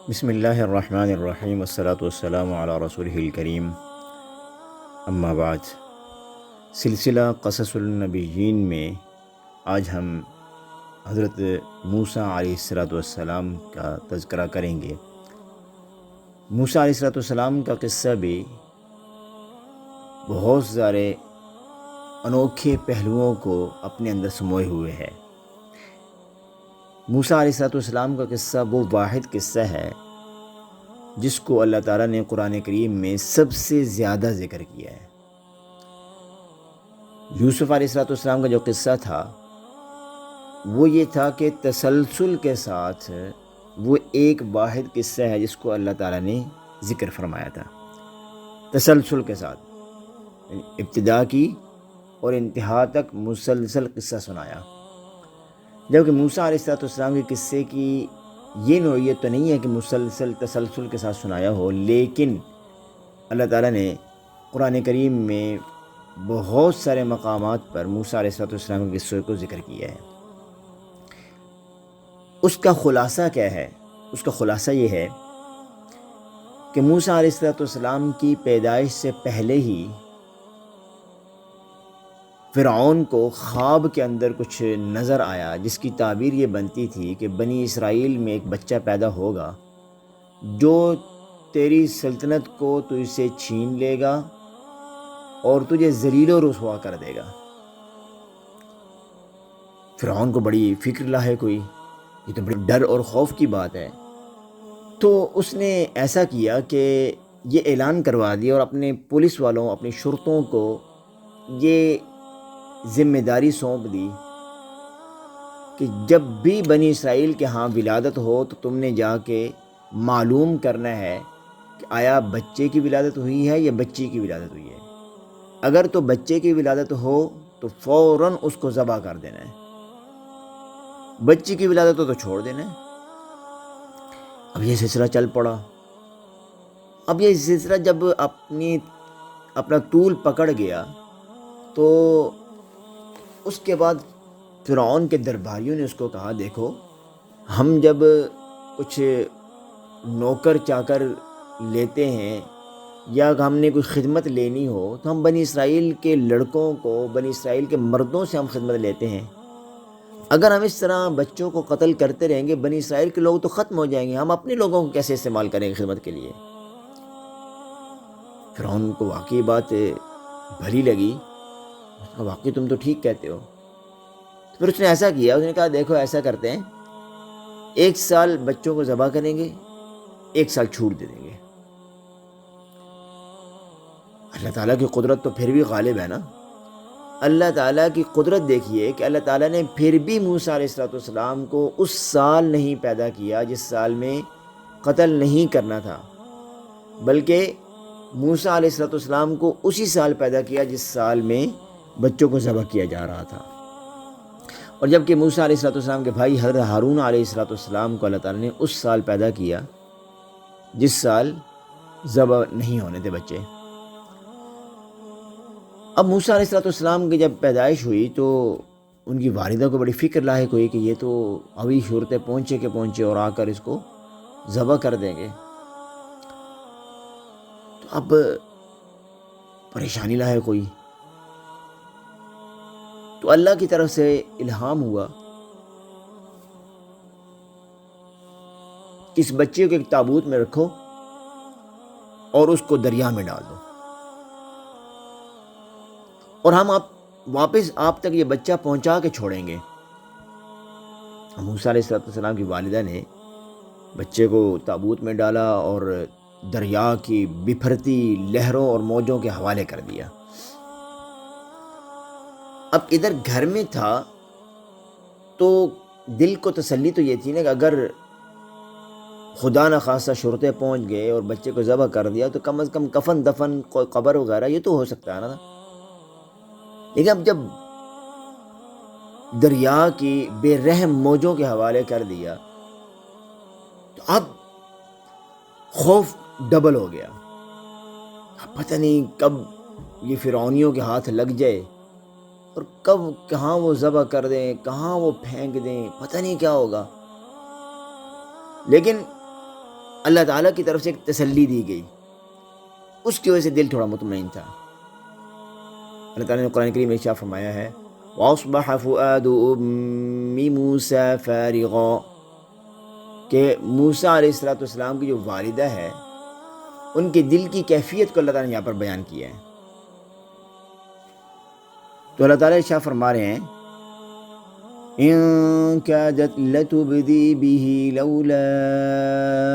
بسم اللہ الرحمن الرحیم والصلاة والسلام علی رسولہ الکریم، اما بعد۔ سلسلہ قصص النبیین میں آج ہم حضرت موسیٰ علیہ السلام کا تذکرہ کریں گے۔ موسیٰ علیہ السلام کا قصہ بھی بہت سارے انوکھے پہلوؤں کو اپنے اندر سموئے ہوئے ہے۔ موسیٰ علیہ السلام کا قصہ وہ واحد قصہ ہے جس کو اللہ تعالیٰ نے قرآن کریم میں سب سے زیادہ ذکر کیا ہے۔ یوسف علیہ السلام کا جو قصہ تھا وہ یہ تھا کہ تسلسل کے ساتھ وہ ایک واحد قصہ ہے جس کو اللہ تعالیٰ نے ذکر فرمایا تھا، تسلسل کے ساتھ، یعنی ابتدا کی اور انتہا تک مسلسل قصہ سنایا۔ جبکہ موسیٰ علیہ السلام کے قصے کی یہ نوعیت تو نہیں ہے کہ مسلسل تسلسل کے ساتھ سنایا ہو، لیکن اللہ تعالیٰ نے قرآن کریم میں بہت سارے مقامات پر موسیٰ علیہ السلام کے قصے کو ذکر کیا ہے۔ اس کا خلاصہ کیا ہے؟ اس کا خلاصہ یہ ہے کہ موسیٰ علیہ السلام کی پیدائش سے پہلے ہی فرعون کو خواب کے اندر کچھ نظر آیا، جس کی تعبیر یہ بنتی تھی کہ بنی اسرائیل میں ایک بچہ پیدا ہوگا جو تیری سلطنت کو تجھ سے چھین لے گا اور تجھے ذلیل و رسوا کر دے گا۔ فرعون کو بڑی فکر لاحق ہوئی، یہ تو بڑی ڈر اور خوف کی بات ہے۔ تو اس نے ایسا کیا کہ یہ اعلان کروا دیا اور اپنے پولیس والوں، اپنی شرطوں کو یہ ذمہ داری سونپ دی کہ جب بھی بنی اسرائیل کے ہاں ولادت ہو تو تم نے جا کے معلوم کرنا ہے کہ آیا بچے کی ولادت ہوئی ہے یا بچی کی ولادت ہوئی ہے۔ اگر تو بچے کی ولادت ہو تو فوراً اس کو ذبح کر دینا ہے، بچی کی ولادت ہو تو چھوڑ دینا ہے۔ اب یہ سلسلہ چل پڑا۔ اب یہ سلسلہ جب اپنا طول پکڑ گیا تو اس کے بعد فرعون کے درباریوں نے اس کو کہا، دیکھو ہم جب کچھ نوکر چاکر لیتے ہیں یا ہم نے کوئی خدمت لینی ہو تو ہم بنی اسرائیل کے لڑکوں کو، بنی اسرائیل کے مردوں سے ہم خدمت لیتے ہیں۔ اگر ہم اس طرح بچوں کو قتل کرتے رہیں گے بنی اسرائیل کے لوگ تو ختم ہو جائیں گے، ہم اپنے لوگوں کو کیسے استعمال کریں گے خدمت کے لیے؟ فرعون کو واقعی بات بھلی لگی، واقعی تم تو ٹھیک کہتے ہو۔ پھر اس نے ایسا کیا، اس نے کہا دیکھو ایسا کرتے ہیں، 1 سال بچوں کو ذبح کریں گے، 1 سال چھوٹ دے دیں گے۔ اللہ تعالیٰ کی قدرت تو پھر بھی غالب ہے نا۔ اللہ تعالیٰ کی قدرت دیکھیے کہ اللہ تعالیٰ نے پھر بھی موسیٰ علیہ السلام کو اس سال نہیں پیدا کیا جس سال میں قتل نہیں کرنا تھا، بلکہ موسیٰ علیہ السلام کو اسی سال پیدا کیا جس سال میں بچوں کو ذبح کیا جا رہا تھا۔ اور جبکہ موسیٰ علیہ السلام کے بھائی حضرت ہارون علیہ السلام کو اللہ تعالیٰ نے اس سال پیدا کیا جس سال ذبح نہیں ہونے تھے بچے۔ اب موسیٰ علیہ السلام کی جب پیدائش ہوئی تو ان کی والدہ کو بڑی فکر لاحق ہوئی کہ یہ تو ابھی شرطیں پہنچے اور آ کر اس کو ذبح کر دیں گے۔ تو اب پریشانی لاحق ہوئی۔ تو اللہ کی طرف سے الہام ہوا کہ اس بچے کو ایک تابوت میں رکھو اور اس کو دریا میں ڈال دو، اور ہم واپس آپ تک یہ بچہ پہنچا کے چھوڑیں گے۔ موسیٰ علیہ السلام کی والدہ نے بچے کو تابوت میں ڈالا اور دریا کی بپھرتی لہروں اور موجوں کے حوالے کر دیا۔ اب ادھر گھر میں تھا تو دل کو تسلی تو یہ تھی نا کہ اگر خدا نخواستہ شرطیں پہنچ گئے اور بچے کو ذبح کر دیا تو کم از کم کفن دفن کوئی قبر وغیرہ یہ تو ہو سکتا ہے نا۔ لیکن اب جب دریا کی بے رحم موجوں کے حوالے کر دیا تو اب خوف ڈبل ہو گیا۔ اب پتہ نہیں کب یہ فرعونیوں کے ہاتھ لگ جائے اور کب کہاں وہ ذبح کر دیں، کہاں وہ پھینک دیں، پتہ نہیں کیا ہوگا۔ لیکن اللہ تعالیٰ کی طرف سے ایک تسلی دی گئی، اس کی وجہ سے دل تھوڑا مطمئن تھا۔ اللہ تعالیٰ نے قرآن کریم میں ارشاد فرمایا ہے وَأَصْبَحَ فُؤَادُ أُمِّ مُوسَىٰ فَارِغًا، کہ موسیٰ علیہ السلام کی جو والدہ ہے ان کے دل کی کیفیت کو اللہ تعالیٰ نے یہاں پر بیان کیا ہے۔ تو اللہ تعالیٰ ارشاد فرما رہے ہیں إِن كَادَتْ لَتُبْدِي بِهِ لَوْلَا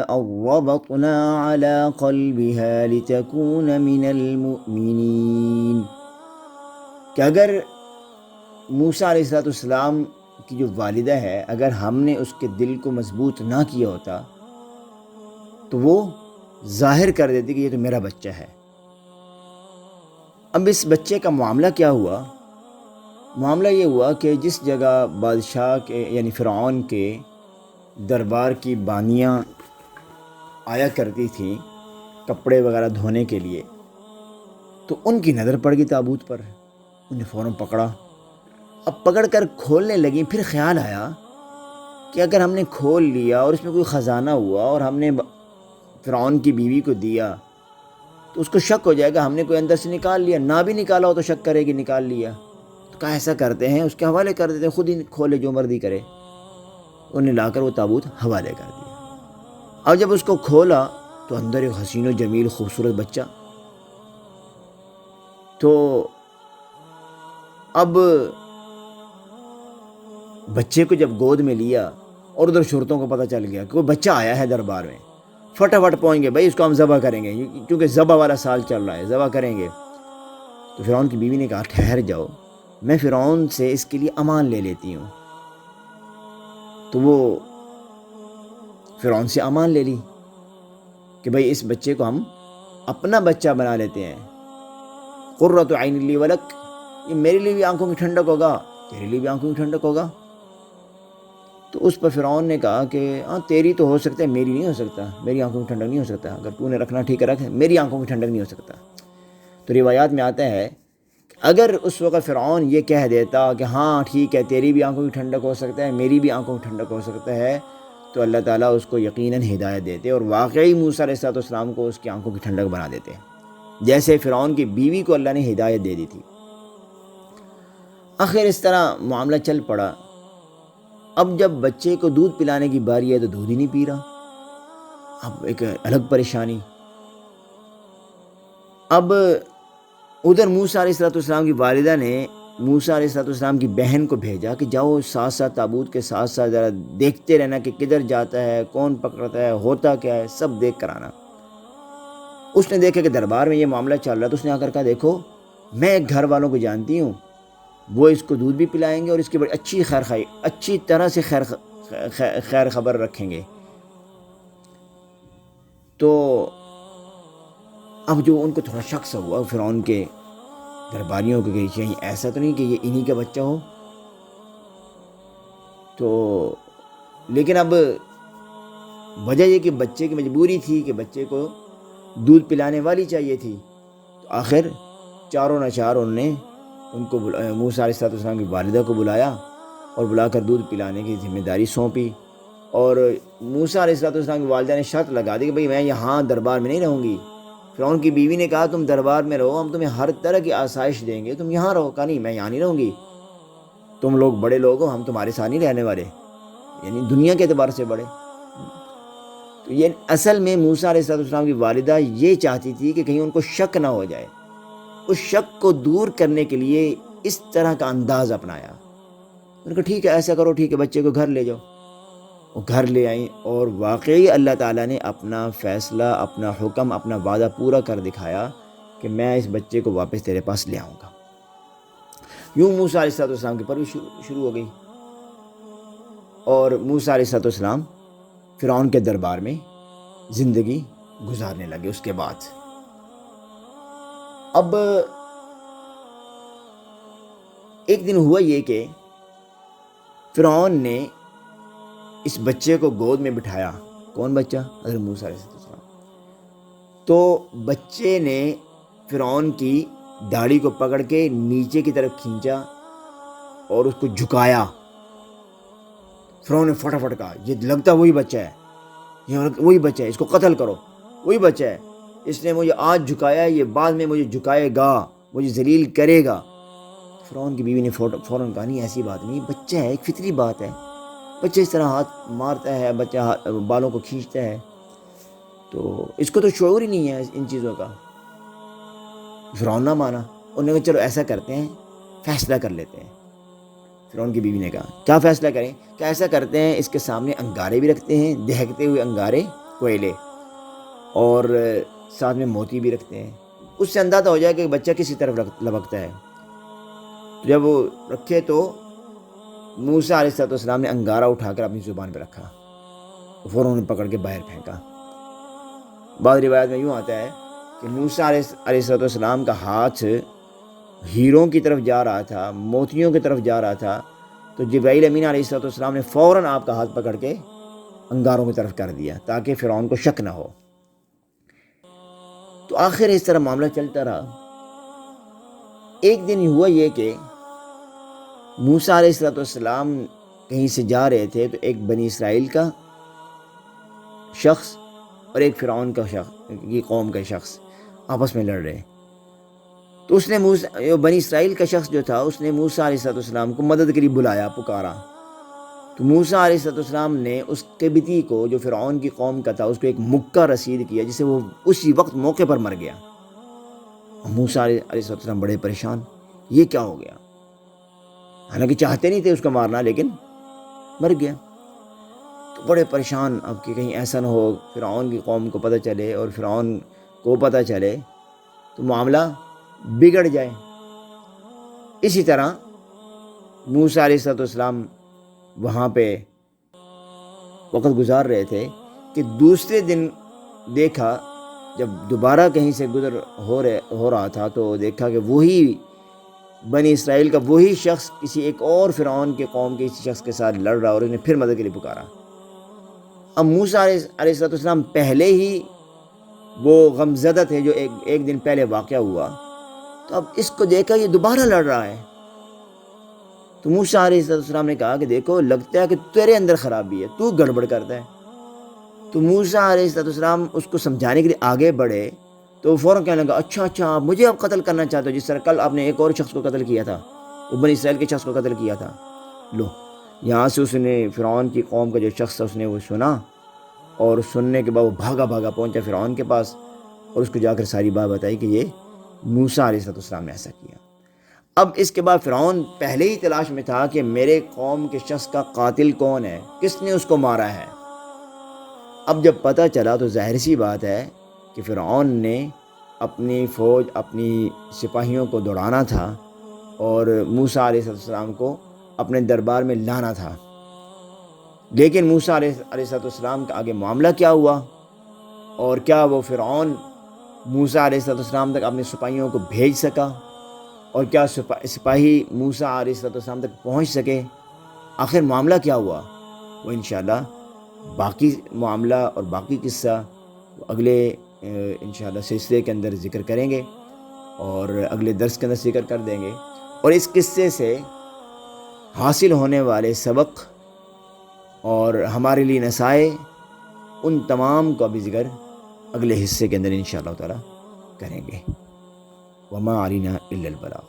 أَن رَّبَطْنَا عَلَىٰ قَلْبِهَا لِتَكُونَ مِنَ الْمُؤْمِنِينَ، کہ اگر موسیٰ علیہ السلام کی جو والدہ ہے اگر ہم نے اس کے دل کو مضبوط نہ کیا ہوتا تو وہ ظاہر کر دیتی کہ یہ تو میرا بچہ ہے۔ اب اس بچے کا معاملہ کیا ہوا؟ معاملہ یہ ہوا کہ جس جگہ بادشاہ کے یعنی فرعون کے دربار کی بانیاں آیا کرتی تھیں کپڑے وغیرہ دھونے کے لیے، تو ان کی نظر پڑ گئی تابوت پر، انہیں فوراً پکڑا۔ اب پکڑ کر کھولنے لگیں، پھر خیال آیا کہ اگر ہم نے کھول لیا اور اس میں کوئی خزانہ ہوا اور ہم نے فرعون کی بیوی کو دیا تو اس کو شک ہو جائے گا ہم نے کوئی اندر سے نکال لیا، نہ بھی نکالا ہو تو شک کرے گی نکال لیا۔ تو کہا ایسا کرتے ہیں اس کے حوالے کر دیتے ہیں، خود ہی کھولے جو مرضی کرے۔ انہیں لا کر وہ تابوت حوالے کر دیا۔ اب جب اس کو کھولا تو اندر ایک حسین و جمیل خوبصورت بچہ۔ تو اب بچے کو جب گود میں لیا اور ادھر شرطوں کو پتہ چل گیا کہ وہ بچہ آیا ہے دربار میں، فٹافٹ پہنچ گئے، بھائی اس کو ہم ذبح کریں گے کیونکہ ذبح والا سال چل رہا ہے، ذبح کریں گے۔ تو فرعون کی بیوی نے کہا ٹھہر جاؤ، میں فرعون سے اس کے لیے امان لے لیتی ہوں۔ تو وہ فرعون سے امان لے لی کہ بھائی اس بچے کو ہم اپنا بچہ بنا لیتے ہیں، قرۃ عین لی ولک، یہ میرے لیے بھی آنکھوں کی ٹھنڈک ہوگا، تیرے لیے بھی آنکھوں کی ٹھنڈک ہوگا۔ تو اس پر فرعون نے کہا کہ ہاں تیری تو ہو سکتا ہے، میری نہیں ہو سکتا، میری آنکھوں کی ٹھنڈک نہیں ہو سکتا، اگر تو نے رکھنا ٹھیک ہے رکھ، میری آنکھوں کی ٹھنڈک نہیں ہو سکتا۔ تو روایات میں آتا ہے اگر اس وقت فرعون یہ کہہ دیتا کہ ہاں ٹھیک ہے تیری بھی آنکھوں کی ٹھنڈک ہو سکتا ہے، میری بھی آنکھوں کی ٹھنڈک ہو سکتا ہے، تو اللہ تعالیٰ اس کو یقیناً ہدایت دیتے اور واقعی موسیٰ علیہ السلام کو اس کی آنکھوں کی ٹھنڈک بنا دیتے، جیسے فرعون کی بیوی کو اللہ نے ہدایت دے دی تھی۔ آخر اس طرح معاملہ چل پڑا۔ اب جب بچے کو دودھ پلانے کی باری ہے تو دودھ ہی نہیں پی رہا، اب ایک الگ پریشانی۔ اب ادھر موسیٰ علیہ السلام کی والدہ نے موسیٰ علیہ السلام کی بہن کو بھیجا کہ جاؤ ساتھ ساتھ تابوت کے ساتھ ساتھ ذرا دیکھتے رہنا کہ کدھر جاتا ہے، کون پکڑتا ہے، ہوتا کیا ہے، سب دیکھ کر آنا۔ اس نے دیکھا کہ دربار میں یہ معاملہ چل رہا ہے، تو اس نے آ کر کہا دیکھو میں ایک گھر والوں کو جانتی ہوں، وہ اس کو دودھ بھی پلائیں گے اور اس کی بڑی اچھی خیر خائی اچھی طرح سے خیر خبر رکھیں گے۔ تو اب جو ان کو تھوڑا شک سا ہوا فرعون کے درباریوں کو کہ کہیں ایسا تو نہیں کہ یہ انہی کا بچہ ہو، تو لیکن اب وجہ یہ کہ بچے کی مجبوری تھی کہ بچے کو دودھ پلانے والی چاہیے تھی، تو آخر چاروں ناچار انہوں نے ان کو موسیٰ علیہ السلام کی والدہ کو بلایا اور بلا کر دودھ پلانے کی ذمہ داری سونپی۔ اور موسیٰ علیہ السلام کی والدہ نے شرط لگا دی کہ بھئی میں یہاں دربار میں نہیں رہوں گی۔ فرعون کی بیوی نے کہا تم دربار میں رہو، ہم تمہیں ہر طرح کی آسائش دیں گے، تم یہاں رہو۔ کہا نہیں میں یہاں نہیں رہوں گی، تم لوگ بڑے لوگ ہو، ہم تمہارے ساتھ نہیں رہنے والے، یعنی دنیا کے اعتبار سے بڑے۔ تو یہ اصل میں موسیٰ علیہ السلام کی والدہ یہ چاہتی تھی کہ کہیں ان کو شک نہ ہو جائے، اس شک کو دور کرنے کے لیے اس طرح کا انداز اپنایا۔ ان کو ٹھیک ہے ایسا کرو، ٹھیک ہے بچے کو گھر لے جاؤ۔ وہ گھر لے آئیں اور واقعی اللہ تعالیٰ نے اپنا فیصلہ، اپنا حکم، اپنا وعدہ پورا کر دکھایا کہ میں اس بچے کو واپس تیرے پاس لے آؤں گا۔ یوں موسیٰ علیہ السلام کی پرورش شروع ہو گئی اور موسیٰ علیہ السلام فرعون کے دربار میں زندگی گزارنے لگے۔ اس کے بعد اب ایک دن ہوا یہ کہ فرعون نے اس بچے کو گود میں بٹھایا۔ کون بچہ؟ حضرت موسیٰ علیہ السلام۔ تو بچے نے فرعون کی داڑھی کو پکڑ کے نیچے کی طرف کھینچا اور اس کو جھکایا۔ فرعون نے فٹافٹ کہا یہ لگتا وہی بچہ ہے، یہ وہی بچہ ہے، اس کو قتل کرو، وہی بچہ ہے، اس نے مجھے آج جھکایا ہے، یہ بعد میں مجھے جھکائے گا، مجھے ذلیل کرے گا۔ فرعون کی بیوی نے فوراً کہا نہیں ایسی بات نہیں، بچہ ہے، ایک فطری بات ہے، بچہ اس طرح ہاتھ مارتا ہے، بچہ بالوں کو کھینچتا ہے، تو اس کو تو شعور ہی نہیں ہے ان چیزوں کا۔ فرعون نہ مانا، انہوں نے کہا چلو ایسا کرتے ہیں، فیصلہ کر لیتے ہیں۔ فرعون کی بیوی نے کہا کیا فیصلہ کریں؟ کہ ایسا کرتے ہیں، اس کے سامنے انگارے بھی رکھتے ہیں، دہکتے ہوئے انگارے، کوئلے، اور ساتھ میں موتی بھی رکھتے ہیں، اس سے اندازہ ہو جائے کہ بچہ کسی طرف لبکتا ہے۔ جب وہ رکھے تو موسیٰ علیہ السلام نے انگارہ اٹھا کر اپنی زبان پہ رکھا، فوراً انہیں پکڑ کے باہر پھینکا۔ بعض روایت میں یوں آتا ہے کہ موسیٰ علیہ السلام کا ہاتھ ہیروں کی طرف جا رہا تھا، موتیوں کی طرف جا رہا تھا، تو جبرائیل امین علیہ السلام نے فوراً آپ کا ہاتھ پکڑ کے انگاروں کی طرف کر دیا تاکہ فرعون کو شک نہ ہو۔ تو آخر اس طرح معاملہ چلتا رہا۔ ایک دن ہوا یہ کہ موسیٰ علیہ السلام کہیں سے جا رہے تھے، تو ایک بنی اسرائیل کا شخص اور ایک فرعون کا شخص کی قوم کا شخص آپس میں لڑ رہے، تو اس نے بنی اسرائیل کا شخص جو تھا اس نے موسیٰ علیہ السلام کو مدد کے لیے بلایا، پکارا، تو موسیٰ علیہ السلام نے اس قبطی کو جو فرعون کی قوم کا تھا اس کو ایک مکہ رسید کیا، جسے وہ اسی وقت موقع پر مر گیا۔ موسیٰ علیہ السلام بڑے پریشان، یہ کیا ہو گیا؟ حالانکہ چاہتے نہیں تھے اس کو مارنا، لیکن مر گیا۔ تو بڑے پریشان اب کہ کہیں ایسا نہ ہو فرعون کی قوم کو پتہ چلے اور فرعون کو پتہ چلے تو معاملہ بگڑ جائے۔ اسی طرح موسیٰ علیہ السلام وہاں پہ وقت گزار رہے تھے کہ دوسرے دن دیکھا، جب دوبارہ کہیں سے گزر ہو رہا تھا تو دیکھا کہ وہی بنی اسرائیل کا وہی شخص کسی ایک اور فرعون کے قوم کے کسی شخص کے ساتھ لڑ رہا، اور انہیں پھر مدد کے لیے پکارا۔ اب موسیٰ علیہ السلام پہلے ہی وہ غمزدہ تھے جو ایک دن پہلے واقعہ ہوا، تو اب اس کو دیکھا یہ دوبارہ لڑ رہا ہے، تو موسیٰ علیہ السلام نے کہا کہ دیکھو لگتا ہے کہ تیرے اندر خرابی ہے، تو گڑبڑ کرتا ہے۔ تو موسیٰ علیہ السلام اس کو سمجھانے کے لیے آگے بڑھے، تو وہ فوراً کہنے لگا اچھا مجھے آپ قتل کرنا چاہتے ہو، جس طرح کل آپ نے ایک اور شخص کو قتل کیا تھا، وہ بنی اسرائیل کے شخص کو قتل کیا تھا۔ لو، یہاں سے اس نے فرعون کی قوم کا جو شخص تھا اس نے وہ سنا، اور سننے کے بعد وہ بھاگا پہنچا فرعون کے پاس، اور اس کو جا کر ساری بات بتائی کہ یہ موسیٰ علیہ السلام نے ایسا کیا۔ اب اس کے بعد فرعون پہلے ہی تلاش میں تھا کہ میرے قوم کے شخص کا قاتل کون ہے، کس نے اس کو مارا ہے۔ اب جب پتہ چلا تو ظاہر سی بات ہے کہ فرعون نے اپنی فوج، اپنی سپاہیوں کو دوڑانا تھا اور موسیٰ علیہ السلام کو اپنے دربار میں لانا تھا۔ لیکن موسیٰ علیہ السلام کا آگے معاملہ کیا ہوا، اور کیا وہ فرعون موسیٰ علیہ السلام تک اپنے سپاہیوں کو بھیج سکا، اور کیا سپاہی موسیٰ علیہ السلام تک پہنچ سکے، آخر معاملہ کیا ہوا، وہ انشاءاللہ باقی معاملہ اور باقی قصہ اگلے انشاءاللہ سلسلے کے اندر ذکر کریں گے، اور اگلے درس کے اندر ذکر کر دیں گے، اور اس قصے سے حاصل ہونے والے سبق اور ہمارے لیے نصائح، ان تمام کا بھی ذکر اگلے حصے کے اندر انشاءاللہ تعالی کریں گے۔ وما علینا الا البلاغ۔